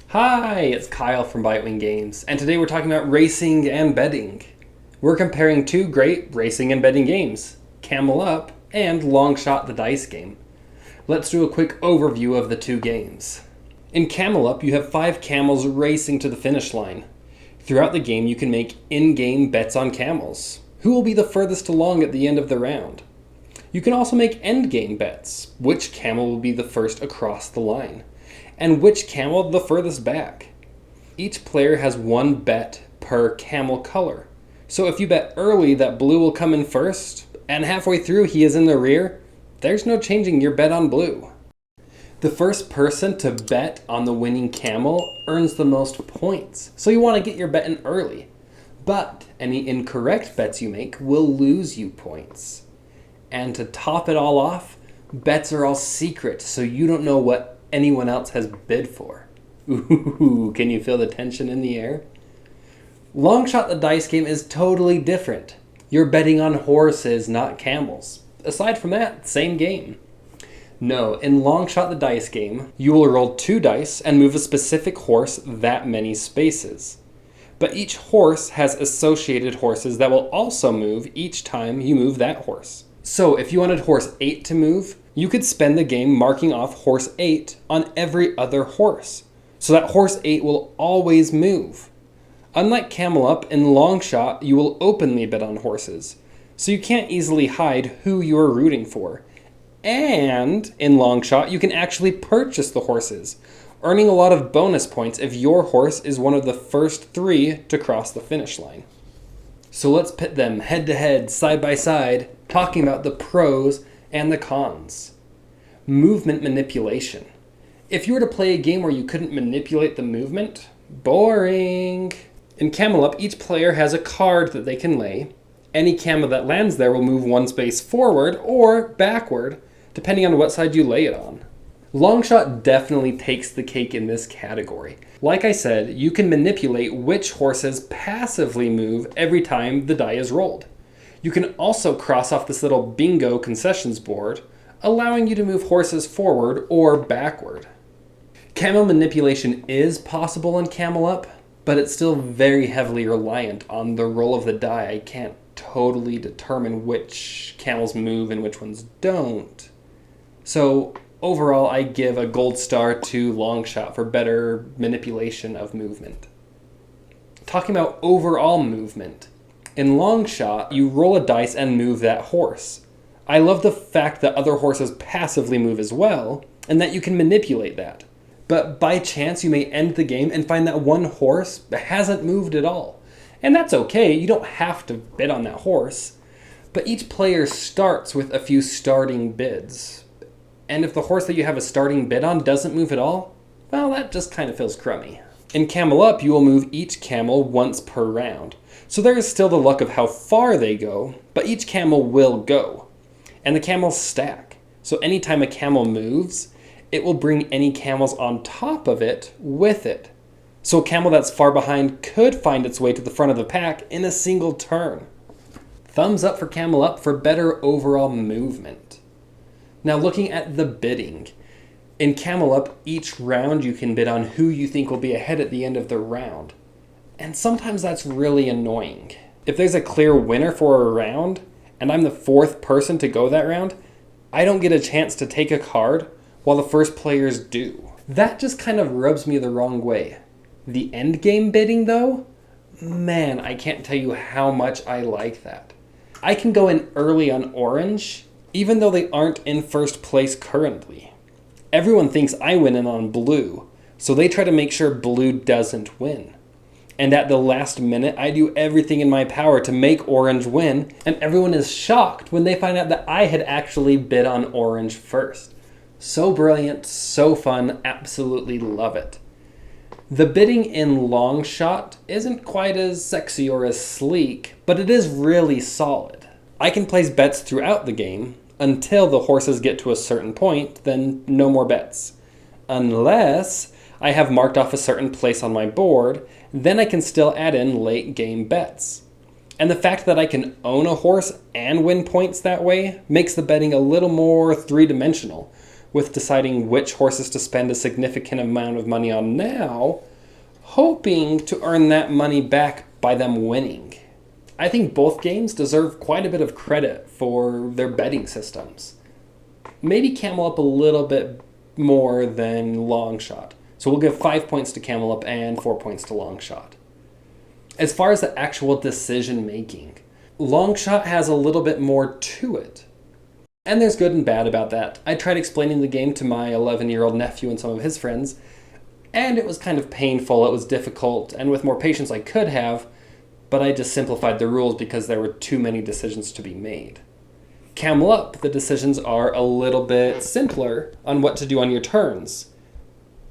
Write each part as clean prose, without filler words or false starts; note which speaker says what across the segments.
Speaker 1: Hi, it's Kyle from Bitewing Games, and today we're talking about racing and betting. We're comparing two great racing and betting games, Camel Up and Long Shot the Dice Game. Let's do a quick overview of the two games. In Camel Up, you have 5 camels racing to the finish line. Throughout the game, you can make in-game bets on camels. Who will be the furthest along at the end of the round? You can also make end-game bets, which camel will be the first across the line, and which camel the furthest back. Each player has one bet per camel color. So if you bet early that blue will come in first, and halfway through he is in the rear, there's no changing your bet on blue. The first person to bet on the winning camel earns the most points, so you want to get your bet in early. But any incorrect bets you make will lose you points. And to top it all off, bets are all secret, so you don't know what anyone else has bid for. Ooh, can you feel the tension in the air? Long Shot the Dice Game is totally different. You're betting on horses, not camels. Aside from that, same game. No, in Long Shot the Dice Game, you will roll 2 dice and move a specific horse that many spaces. But each horse has associated horses that will also move each time you move that horse. So if you wanted horse 8 to move, you could spend the game marking off horse 8 on every other horse, so that horse 8 will always move. Unlike Camel Up, in Long Shot, you will openly bet on horses, so you can't easily hide who you are rooting for. And in Long Shot, you can actually purchase the horses, earning a lot of bonus points if your horse is one of the first 3 to cross the finish line. So let's pit them head to head, side by side, talking about the pros and the cons. Movement manipulation. If you were to play a game where you couldn't manipulate the movement, boring. In Camel Up, each player has a card that they can lay. Any camel that lands there will move 1 space forward or backward, depending on what side you lay it on. Long Shot definitely takes the cake in this category. Like I said, you can manipulate which horses passively move every time the die is rolled. You can also cross off this little bingo concessions board, allowing you to move horses forward or backward. Camel manipulation is possible in Camel Up, but it's still very heavily reliant on the roll of the die. I can't totally determine which camels move and which ones don't. So overall, I give a gold star to Long Shot for better manipulation of movement. Talking about overall movement. In Long Shot, you roll a dice and move that horse. I love the fact that other horses passively move as well, and that you can manipulate that. But by chance, you may end the game and find that one horse hasn't moved at all. And that's okay, you don't have to bid on that horse. But each player starts with a few starting bids. And if the horse that you have a starting bid on doesn't move at all, well, that just kind of feels crummy. In Camel Up, you will move each camel once per round. So there is still the luck of how far they go, but each camel will go. And the camels stack. So anytime a camel moves, it will bring any camels on top of it with it. So a camel that's far behind could find its way to the front of the pack in a single turn. Thumbs up for Camel Up for better overall movement. Now looking at the bidding. In Camel Up, each round you can bid on who you think will be ahead at the end of the round. And sometimes that's really annoying. If there's a clear winner for a round, and I'm the 4th person to go that round, I don't get a chance to take a card while the first players do. That just kind of rubs me the wrong way. The end game bidding though, man, I can't tell you how much I like that. I can go in early on orange, even though they aren't in first place currently. Everyone thinks I win in on blue, so they try to make sure blue doesn't win. And at the last minute, I do everything in my power to make orange win, and everyone is shocked when they find out that I had actually bid on orange first. So brilliant, so fun, absolutely love it. The bidding in Long Shot isn't quite as sexy or as sleek, but it is really solid. I can place bets throughout the game until the horses get to a certain point, then no more bets. Unless I have marked off a certain place on my board, then I can still add in late game bets. And the fact that I can own a horse and win points that way makes the betting a little more 3-dimensional, with deciding which horses to spend a significant amount of money on now, hoping to earn that money back by them winning. I think both games deserve quite a bit of credit for their betting systems. Maybe Camel Up a little bit more than Long Shot. So we'll give 5 points to Camel Up and 4 points to Long Shot. As far as the actual decision making, Long Shot has a little bit more to it. And there's good and bad about that. I tried explaining the game to my 11-year-old nephew and some of his friends, and it was kind of painful, it was difficult, and with more patience I could have, but I just simplified the rules because there were too many decisions to be made. Camel Up, the decisions are a little bit simpler on what to do on your turns.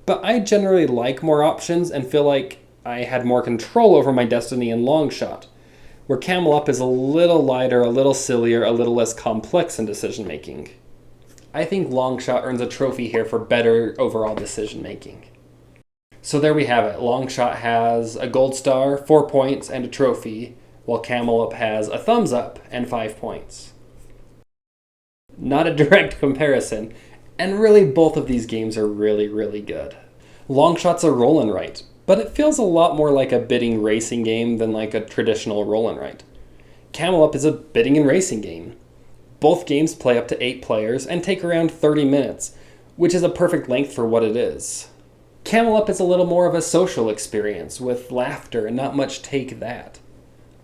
Speaker 1: But I generally like more options and feel like I had more control over my destiny in Long Shot, where Camel Up is a little lighter, a little sillier, a little less complex in decision making. I think Long Shot earns a trophy here for better overall decision making. So there we have it. Long Shot has a gold star, 4 points, and a trophy, while Camel Up has a thumbs up and 5 points. Not a direct comparison, and really both of these games are really, really good. Long Shot's a roll and write, but it feels a lot more like a bidding racing game than like a traditional roll and write. Camel Up is a bidding and racing game. Both games play up to 8 players and take around 30 minutes, which is a perfect length for what it is. Camel Up is a little more of a social experience with laughter and not much take that.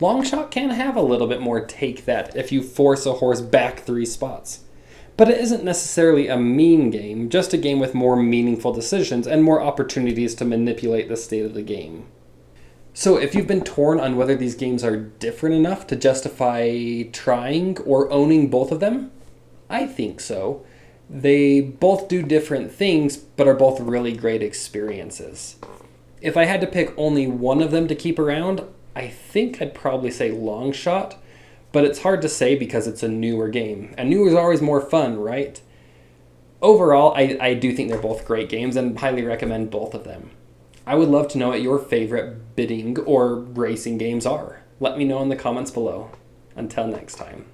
Speaker 1: Long Shot can have a little bit more take that if you force a horse back 3 spots. But it isn't necessarily a mean game, just a game with more meaningful decisions and more opportunities to manipulate the state of the game. So if you've been torn on whether these games are different enough to justify trying or owning both of them, I think so. They both do different things, but are both really great experiences. If I had to pick only one of them to keep around, I think I'd probably say Long Shot, but it's hard to say because it's a newer game, and newer is always more fun, right? Overall, I do think they're both great games and highly recommend both of them. I would love to know what your favorite bidding or racing games are. Let me know in the comments below. Until next time.